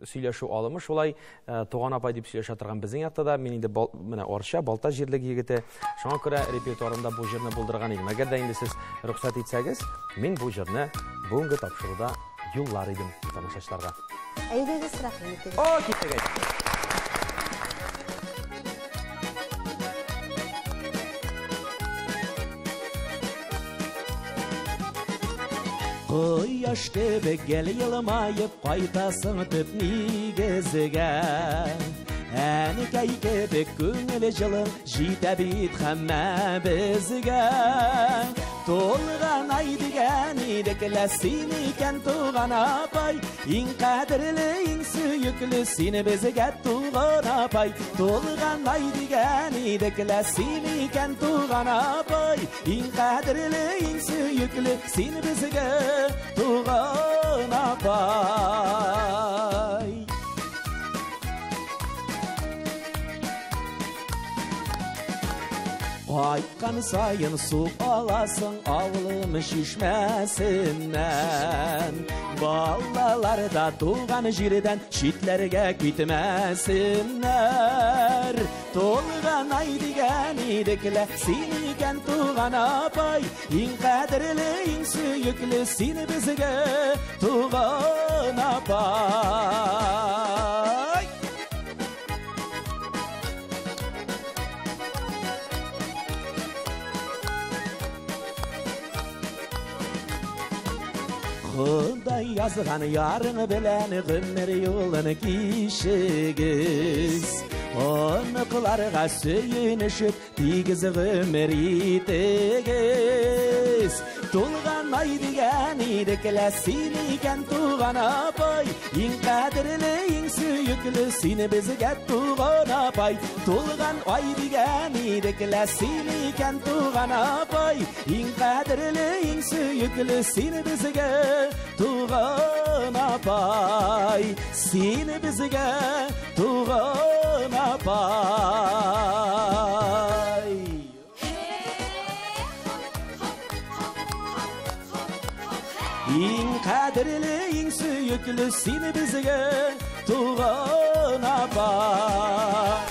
Speaker 1: сөйләшү алымы шулай Туган апай дип сөйләшә торган безнең якта да. Мин инде менә Арча, Балта җирлек егете. Шуңа күрә репертуарымда бу җырны булдырган идем. Әгәр дә инде сез рөхсәт итсәгез, мин бу җырны бүгенге тапшыруда юллар идем тамашачыларга.
Speaker 3: Әйдәгез, рәхмәт.
Speaker 1: О, киттек. Кояш кебек гел йылмайып кайтасың төп нигезгә. Әнекәй кебек күңел җылы җитә бит һәммә безгә. Тулган ай дигән идеклә син икән туган апай, иң кадерле, иң сөекле син безгә туган апай. Тулган ай дигән идеклә син икән туган апай, иң кадерле, иң сөекле син безгә туган апай. Айткан сайын су аласың авылым шишмәсеннән. Балалар да туган җирдән читләргә китмәсеннәр. Тулган ай дигән идеклә син икән туган апай, иң кадерле, иң сөекле син безгә туган апай. Худай язган ярың белән гомер юлын кичегез. Оныкларга сөйенешеп тигез гомер итегез. Тулган ай дигән идеклә син икән туган апай, иң кадерле, иң сөекле син безгә туган апай. Тулган ай дигән идеклә син икән туган апай, иң кадерле, иң сөекле син безгә туган апай. Син безгә туган апай. Иң кадерле, иң сөекле син безгә туган апай.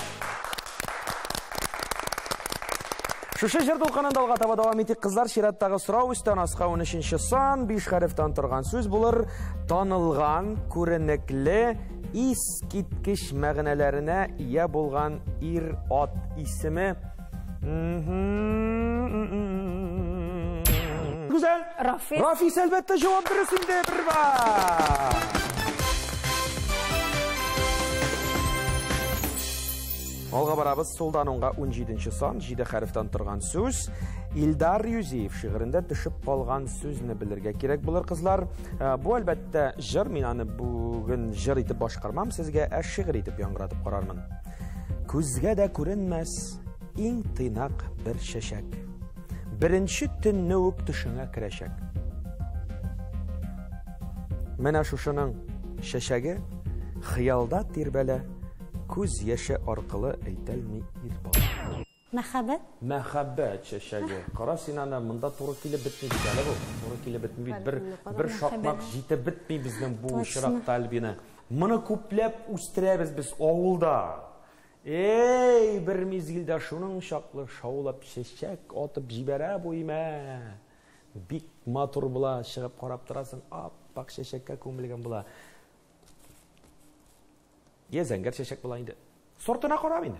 Speaker 1: Шушы жер толқанында алға таба давам етек қызлар, шираттағы сұрау үстен асқа 13-ші сан, 5 харифтан тұрған сөз болыр. Танылған, көрінеклі, искиткіш мәғінелеріне ие болған ир ат исімі. Güzel. Rafis elbette cevap verisinde bir var. Алға барабыз солдан оңға 17-ші сан, 7 харифтан тұрған сөз. Илдар Юзеев шиғырында түшіп қалған сөзіні білірге керек болыр қызлар. Бұл әлбәтті жыр, мен аны бүгін жыр етіп башқармам, сізге шиғыр етіп яңғыратып қарармын. Көзге де көрінмәс, ең тыйнақ бір шешек. Бірінші түнні өк түшіңе кірешек. Мәне шушының шешегі қиялда тербәлі, көз еші арқылы әйтәлмей ирбал.
Speaker 4: Мәхәббәт?
Speaker 1: Мәхәббәт шешегі. Қара сен ана мұнда туры келі бітмейді әлі бұл. Туры келі бітмейді. Бір шақмақ жеті бітмей біздің бұл шырақта әлбені. Мұны көплеп үстірәбіз біз ауылда. Ей, бір мезгілді шуның шақлы шаулап шешек отып жібәрә бойыма. Бик матур бұла, шығып қарап тұрасың, аппақ шешекке көмілген бұла. Зәңгер шешек бұла енді. Сортына қарап енді.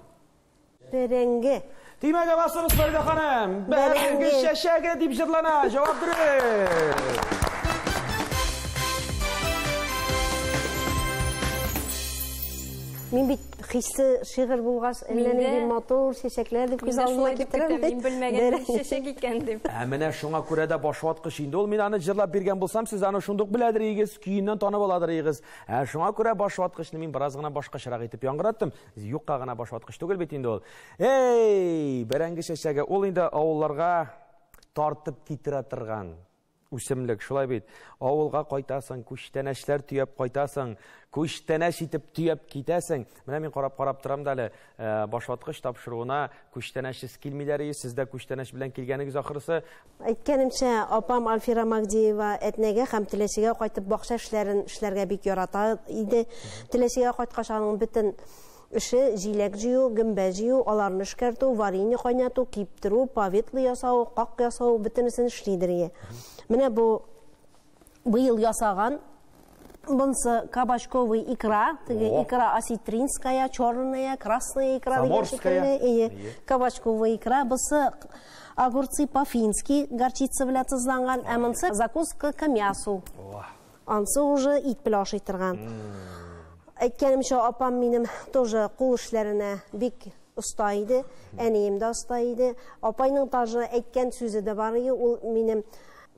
Speaker 3: Бәрәңге.
Speaker 1: Тимәге басыңыз Фәрида ханым. Бәрәңге шешегі деп жырлана. Жауап дүрі.
Speaker 3: Мен бит хисі шиғыр болғас, әлләне матур шешеклер деп көз алдыма кетірем.
Speaker 2: Мен білмеген шешек екен деп.
Speaker 1: Әміне шуңа көрәді башуатқыш енді ол. Мен аны жырлап берген болсам, сіз аны шундық біләдір егіз, күйінен танып аладыр егіз. Шуңа көрә башуатқышны мен біразғына башқа шырақ етіп яңғыраттым. Юққа ғана башуатқыш түгіл бет енді ол. Ей, бәрәңгі шешегі, ол енді ауылларға тартып кетір атырған. Үсімлік, шулай бейт. Ауылға қайтасың, көштенәшлер түйеп қайтасың, көштенәш етіп түйеп кетесің. Міне мен қарап тұрам дәлі башватқыш тапшыруына көштенәшіз келмейлері, сізді көштенәш білен келгеніңіз ақырысы.
Speaker 3: Әйткенімше, апам Альфира Магдиева әтнеге һәм Теләшеге қайтып бақша эшләргә бик ярата иде. Теләшеге қайтқашаның бітін эше җиләк җыю, гөмбә җыю, аларны эшкәртү, варенье кайнату, киптерү, паветлы ясау, как ясау, бөтенесен эшлидер. Менә бу ел ясаган Бұнысы кабачковый икра, икра осетринская, черная, красная икра.
Speaker 1: Заморская.
Speaker 3: Кабачковый икра. Бұсы огурцы по-фински, горчица білі тызланған, әмінсі закуска к мясу. Ансы уже ит пілаш етірған. Әйткенімше апам менің тоже қол ішлеріне бек ұстайды, әнейім де ұстайды. Апайның тажы әйткен сөзі де бар, ол менің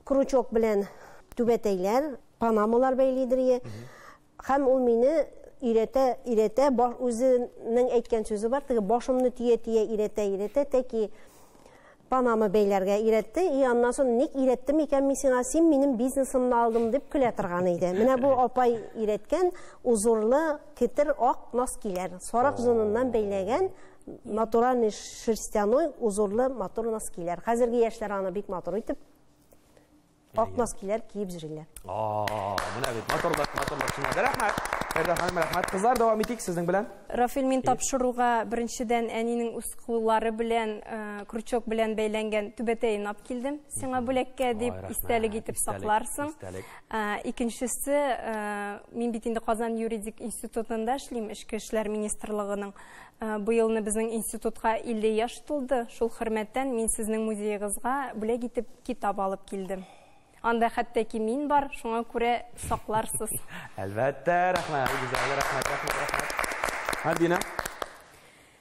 Speaker 3: крючок білен түбетейлер, панамалар бәйлейдірге. Хәм ол мені үйрете, өзінің әйткен сөзі бар, башымны түйе-түйе үйрете, тәки Panama beylerge iretti. Ondan sonra nek irettim iken misina sen benim biznesimni aldım dep küle turgan edi. Mine bu apay iretken uzurlu ketir ak naskiler. Sorak zonundan beylegen naturalny şerstяной uzurlu motor naskiler. Hazırki yaşlar ana bek motor itip ak naskiler kiyip жүрелер.
Speaker 1: Mine bit motorlar şuna rahmat. Ferda ханым rahmat. Kızlar devam etik sizin bilen.
Speaker 2: Рафил мен тапшыруга беренчедән әнинең үз куллары белән крючок белән бәйләнгән түбәтәен алып килдем. Сиңа бүләккә дип истәлек итеп сакларсың. Икенчесе, мин бит инде Казан юридик институтында эшлим, Эчке эшләр министрлыгының. Бу елны безнең институтка 50 яш тулды. Шул хөрмәттән мин сезнең музеегызга бүләк итеп китап алып килдем. Анда хәтта ки мин бар, шуңа күрә сакларсыз.
Speaker 1: Әлбәттә, рәхмәт, рәхмәт. Альбина.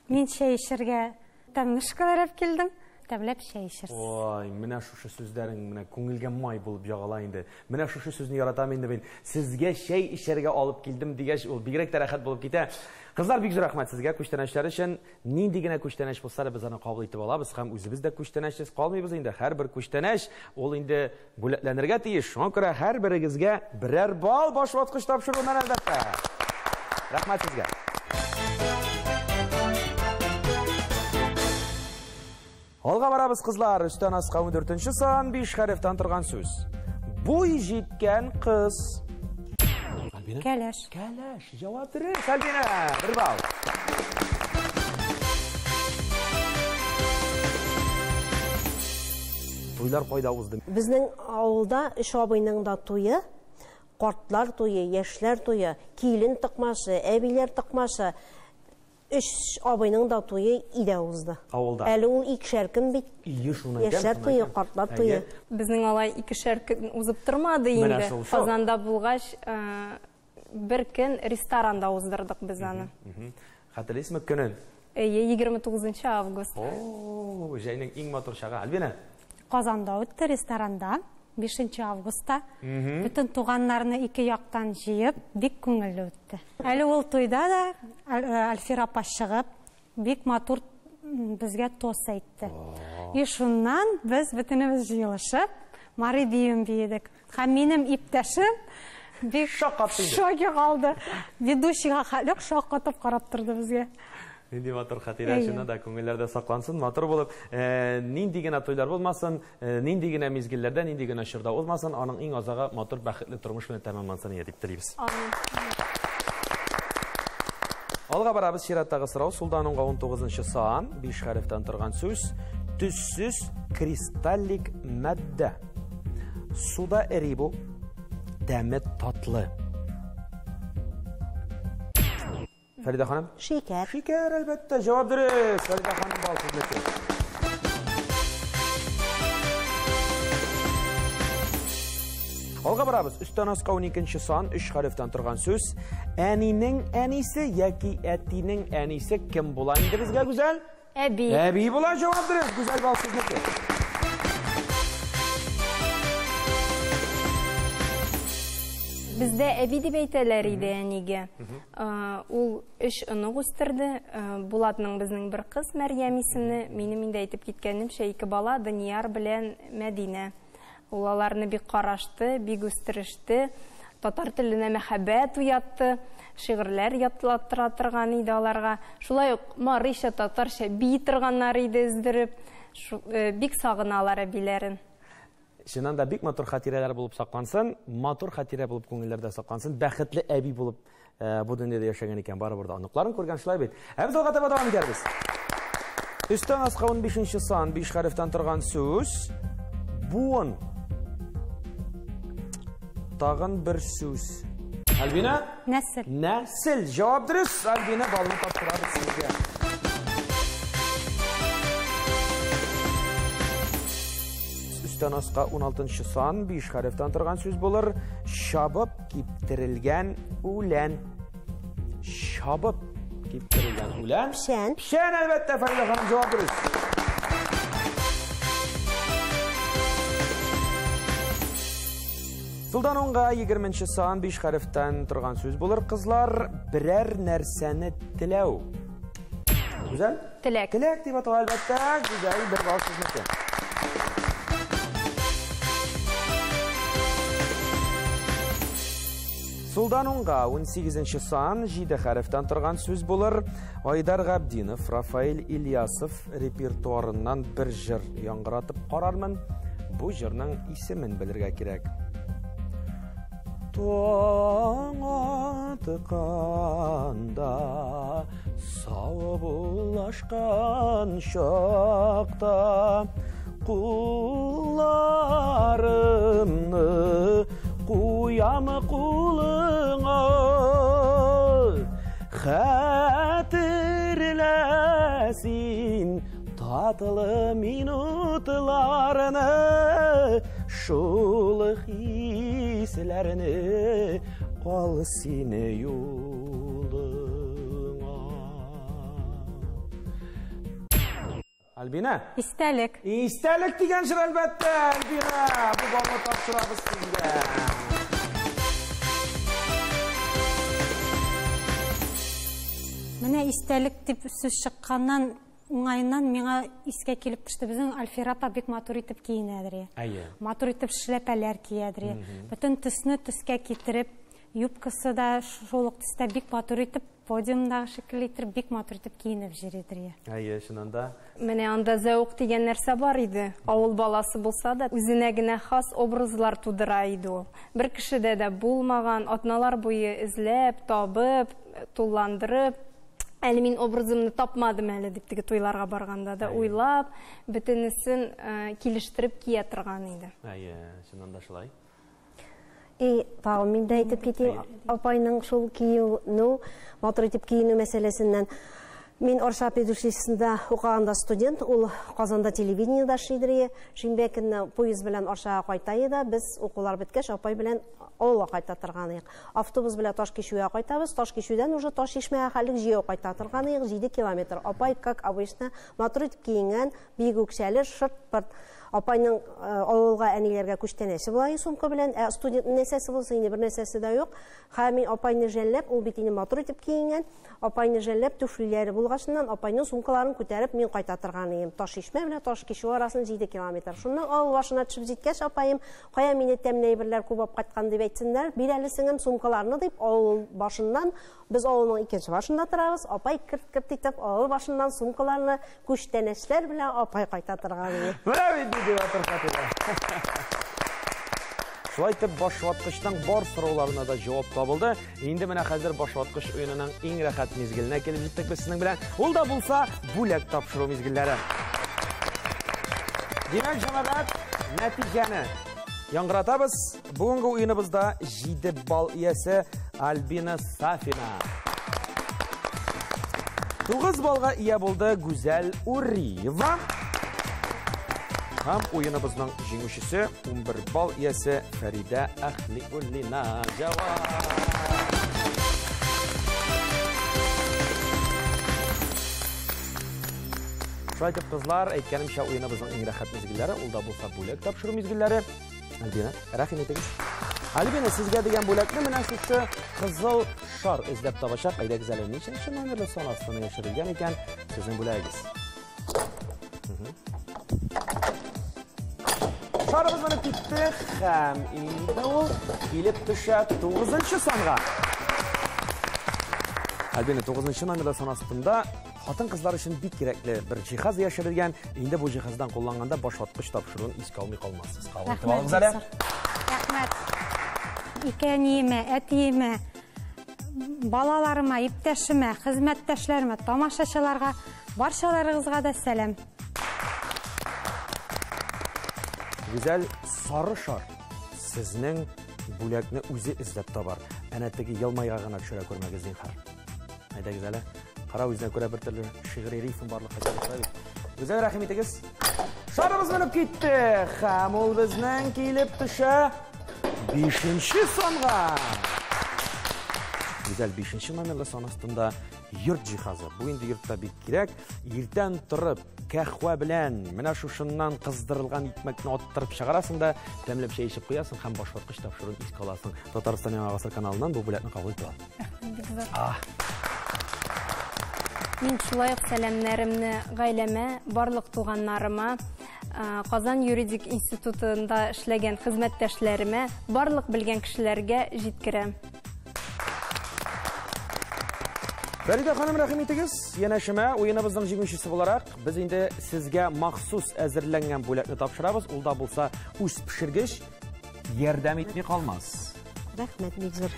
Speaker 4: Мин чәй эчәргә тәмлешкәләп килдем. Тәмләп чәй эчерсез.
Speaker 1: Ой, менә шушы сүзләрең менә күңелгә май булып ягыла инде. Менә шушы сүзне яратам инде мин. Сезгә чәй эчәргә алып килдем дигәч, ул бигрәк тә рәхәт булып китә. Кызлар, бик зур рәхмәт сезгә күчтәнәчләр өчен. Нинди генә күчтәнәч булса да без аны кабул итеп алабыз һәм үзебез дә күчтәнәчсез калмыйбыз инде. Һәрбер күчтәнәч ул инде бүләкләнергә тиеш. Шуңа күрә һәрберегезгә берәр бал баш ваткыч тапшыруыннан әлбәттә. Рәхмәт сезгә. Алга барабыз кызлар, үстән аска 14-нче сан 5 хәрефтән торган сүз. Буй җиткән кыз. Альбина?
Speaker 4: Кәләш.
Speaker 1: Кәләш. Җавап дөрес, Альбина. 1 бал. Туйлар кайда узды?
Speaker 3: Безнең авылда эш абыйның да туе, картлар туе, яшьләр туе, килен тыкмашы, әбиләр тыкмашы. Эш абыйның да туе иде узды.
Speaker 1: Авылда.
Speaker 3: Әле ул икешәр көн бит. Яшьләр туе, картлар туе.
Speaker 2: Безнең алай икешәр көн узып тормады инде. Казанда булгач, бер көн ресторанда уздырдык без аны.
Speaker 1: Хәтерлисезме көнен?
Speaker 2: 29 август.
Speaker 1: Җәйнең иң матур чагы. Альбина?
Speaker 4: Казанда үтте ресторанда 5 августта. Bütün туганнарны ике яктан җыеп, бик күңелле үтте. Әле ул туйда да Альфира апа чыгып, бик матур безгә тост әйтте. И шуннан без бөтенебез җыелышып, Мари биюен биедек. Һәм минем иптәшем бик шок калды. Ведущийга хәлек шок катып карап торды безгә.
Speaker 1: Нинди матур хатирә шуна да күңелләрдә саклансын, матур булып, нинди генә туйлар булмасын, нинди генә мизгелләрдә, нинди генә чорда булмасын, аның иң азага матур бәхетле тормыш белән тәмамлансын дип телибез.
Speaker 2: Амин.
Speaker 1: Алга барабыз чираттагы сорау. Сулданыңга 19-нчы сан 5 хәрефтән торган сүз. Төссез кристаллик матдә. Суда эри бу, тәме татлы. Фәрида ханым?
Speaker 3: Шикәр.
Speaker 1: Шикәр, әлбәттә, җавап дөрес. Фәрида ханым бал сезнеке. Алга барабыз. Үстән аска 12-нче сан 3 хәрефтән торган сүз. Әнинең әнисе яки әтинең әнисе кем була инде безгә гүзәл?
Speaker 2: Әби.
Speaker 1: Әби була, җавап дөрес. Гүзәл бал сезнеке.
Speaker 2: Бездә әби дип әйтәләр иде әнигә. Ул 3 онык үстерде. Булатның безнең бер кыз Мәрьям исемле, минем инде әйтеп киткәнемчә 2 бала, Дөньяр белән Мәдинә. Ул аларны бик карашты, бик үстереште. Татар теленә мәхәббәт уятты, шигырьләр ятлаттыра торган иде аларга. Шулай ук Марыша татарча бии торганнар иде издереп, бик сагыналар әбиләрен.
Speaker 1: Шуннан да бик матур хатирәләр булып саклансын, матур хатирә булып күңелләрдә саклансын, бәхетле әби булып бу дөньяда яшәгән икән, барыбер дә аныкларын күргән шулай бит. Без алга таба дәвам итәрбез. Үстән аска 15-нче сан 5 хәрефтән торган сүз. Буын. Тагын бер сүз. Альбина?
Speaker 4: Нәсіл.
Speaker 1: Нәсіл. Жауап дұрыс. Альбина балын тапсырады сізге. Үстен асқа 16-шы сан 5 харфтан тұрған сөз болыр. Шабып кептірілген үлән. Шабып кептірілген үлән.
Speaker 3: Пішен.
Speaker 1: Пішен, әлбәтті, Фарида ханым, жауап дұрыс. Сылдан онға 20-ші сан 5 харфтан тұрған сөз болыр. Қызлар бірер нәрсәні тіләу. Güzel?
Speaker 2: Тілек.
Speaker 1: Тілек деп атау әлбәтті. Güzel, бір бал сөзмекте. Сылдан онға 18-ші сан 7 харфтан тұрған сөз болыр. Айдар Ғабдинов, Рафаэль Ильясов репертуарынан бір жыр яңғыратып қарармын. Бұл жырның исемін білірге керек. Тоң атықанда сауы бұлашқан шақта құларымны қуямы құлыңа қатырләсін татылы минутларыны шулы хисләріні қал сені юлыңа. Альбина?
Speaker 4: Истәлік.
Speaker 1: Истәлік деген жыр әлбәтті, Альбина. Бұл балны тапшырабыз сізге.
Speaker 4: Менә истәлік деп сөз шыққаннан уңайынан меңа искә келіп түшті. Біздің Альфирапа бек матур итеп киінәдір. Матур итеп шләпәләр киядір. Бүтін түсіні түске кетіріп, юбкасы да шолық түсті бек матур итеп, подиумдағы шекілі итіп, бек матур итеп киініп жүредір.
Speaker 1: Шынанда?
Speaker 2: Менә анда зәуқ деген нәрсә бар иде. Ауыл баласы булса да, үзенә генә хас образлар тудыра иде ул. Бір кешедә дә булмаган, атналар буе эзләп, табып, тулландырып, әлі мен образымны тапмадым әлі деп теге тойларға барғанда да уйлап, бітінісін келіштіріп кие тұрған еді.
Speaker 1: Шынанда шылай.
Speaker 3: Тағы мен де айтып кетейін, апайның шол киіну, матур етіп киіну мәселесінен. Мен Орша педучилищесінде оқығанда студент, ол Қазанда телевидениеда шидірі, Шимбекіні поезд білән Оршаға қайтайы біз оқулар біткеш, апай білән ауылға қайта тұрғанайық. Автобус білән таш кешуге қайтабыз, таш кешуден уже таш ешмеге қалік жеу қайта тұрғанайық, 7 километр. Апай, как обычно, матур етіп киінген, бейгі өкшәлі, шырт-пырт. Апайның ауылға әнелерге көштенесі бұлайы сумка білән, студент нәсәсі болса, ені бір нәсәсі да жоқ. Мен апайны жәлләп, ол бетіне матур етіп киінген, апайны жәлләп түфлілері болғашынан, апайның сумкаларын көтеріп, мен қайта тұрғанайым. Таш ешме білән, таш кешу арасын 7 километр. Шуннан ауыл башына түшіп жеткеш, апайым, қоя мені тәмней бірлер көп қайтқан деп әйтсіндер, бір әлісіңім сумкаларыны деп, ауыл башынан, біз ауылның екінші башында тұрабыз, апай кірт-кірт етіп, ауыл башынан сумкаларыны көштенешлер білән, апай қайта тұрғанайым.
Speaker 1: Шулайтып башватқыштың бар сұрауларына да жауап табылды. Енді міне қазір башватқыш ойынының ең рахат мезгіліне келіп жеттік біз сіздің білән. Ол да болса бүләк тапшыру мезгілдері. Демек жамағат нәтижені яңғыратабыз. Бүгінгі ойынымызда 7 бал иесі Альбина Сафина. 9 балға ие болды Гүзәл Уриева. Һәм ойыныбызның жеңушісі 11 бал иесі Фарида Ахлиуллина. Жауап! Шайтып қызлар, әйткенімше ойыныбызның ең рахат мезгіллері, ол да болса бөлек тапшыру мезгіллері. Альбина, рахим етіңіз. Альбина, сізге деген бөлекні міне шүшті қызыл шар іздеп табашақ. Айда гізәлі нешінші номерлі сон астына ешірілген екен, сіздің бөлегіз. Шарымыз мұны кетті, қәм енді ол келіп түші 9-шы санға. Альбина, 9-шы номерлі сон астында қатын қызлар үшін бит кереклі бір жиһаз яшырылген. Енді бұл жиһаздан қолланғанда башватқыш тапшыруын еске алмай қалмассыз. Қабылтып алыңыз әлі.
Speaker 4: Рахмет. Икән еме, әт еме, балаларыма, иптәшіме, қызметтәшлеріме, тамашашыларға, баршаларыңызға да сәлем.
Speaker 1: Güzel sarı şar sizning бүләкне үзе эзләп табар. Әнә теге елмайга гына төшерә күрмәгез зинһар. Әйдәгез әле. Кара үзенә күрә бер төрле шигъри рифм барлык хәтерләр. Гүзәл рәхим итегез. Шарыбыз менеп китте. Һәм ул безнең килеп төшә 5-нче санга. Гүзәл 5-нче номерлы сан астында йорт җиһазы. Бу инде йортта бик кирәк. Иртән торып, кәхвә белән менә шушыннан кыздырылган икмәкне аттырып чыгарасың да, тәмләп чәй ичеп куясың һәм башваткыч тапшыруын искә аласың. Татарстан Яңа гасыр каналыннан бу бүләкне кабул итәм.
Speaker 2: Мин шулай ук сәламнәремне гаиләмә, барлык туганнарыма, Казан юридик институтында эшләгән хезмәттәшләремә, барлык белгән кешеләргә җиткерәм.
Speaker 1: Фәрида ханым, рәхим итегез. Янәшемә уеныбызның җиңүчесе буларак, без инде сезгә махсус әзерләнгән бүләкне тапшырабыз. Ул да булса үз пешергеч ярдәм итми калмас.
Speaker 3: Рәхмәт, бик зур.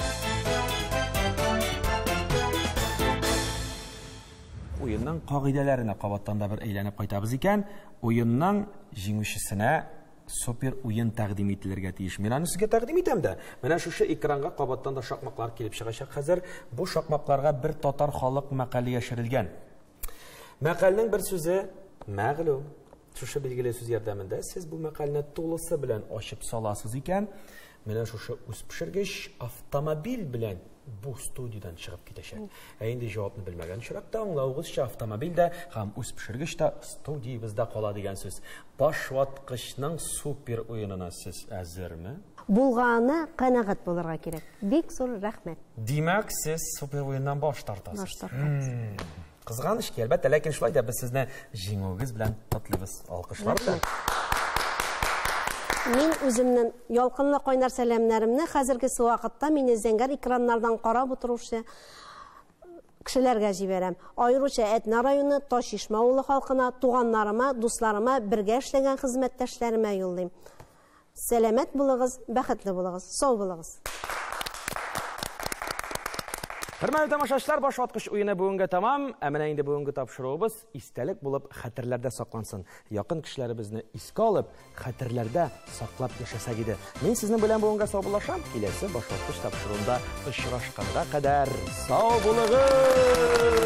Speaker 1: Уенның кагыйдәләренә кабаттан да бер әйләнеп кайтабыз икән. Уенның җиңүчесенә супер уен тәкъдим ителергә тиеш. Мин аны сезгә тәкъдим итәм дә. Менә шушы экранга кабаттан да шакмаклар килеп чыгачак хәзер. Бу шакмакларга бер татар халык мәкале яшерелгән. Мәкаләнең бер сүзе мәгълүм. Шушы билгеле сүз ярдәмендә сез бу мәкаләне тулысы белән ачып саласыз икән. Менә шушы үз пешергеч автомобиль белән бу студиядан чыгып китәчәк. Инде җавапны белмәгән чиракта аңлавыгызча автомобильдә һәм үз пешергеч тә студиябызда кала дигән сүз. Башваткычның супер уенына сез әзерме?
Speaker 3: Булганы канәгать булырга кирәк. Бик зур рәхмәт.
Speaker 1: Димәк, сез супер уеннан баш тартасыз.
Speaker 3: Баш тартасыз.
Speaker 1: Кызганыч ки, әлбәттә, ләкин шулай да без сезне җиңүегез белән котлыйбыз. Алкышлар белән.
Speaker 3: Мин үземнең ялкынлы кайнар сәламнәремне хәзерге вакытта мине зәңгәр экраннардан карап утыручы кешеләргә җибәрәм. Аеруча Әтнә районы Ташишмә авылы халкына, туганнарыма, дусларыма, бергә эшләгән хезмәттәшләремә юллыйм. Сәламәт булыгыз, бәхетле булыгыз, сау булыгыз.
Speaker 1: Хөрмәтле тамашачылар, башваткыч уены бүгенгә тамам. Менә инде бүгенге тапшыруыбыз истәлек булып хәтерләрдә саклансын. Якын кешеләребезне искә алып, хәтерләрдә саклап яшәсәк иде. Мин сезнең белән бүгенгә саубуллашам. Киләсе башваткыч тапшыруында очрашканга кадәр сау булыгыз.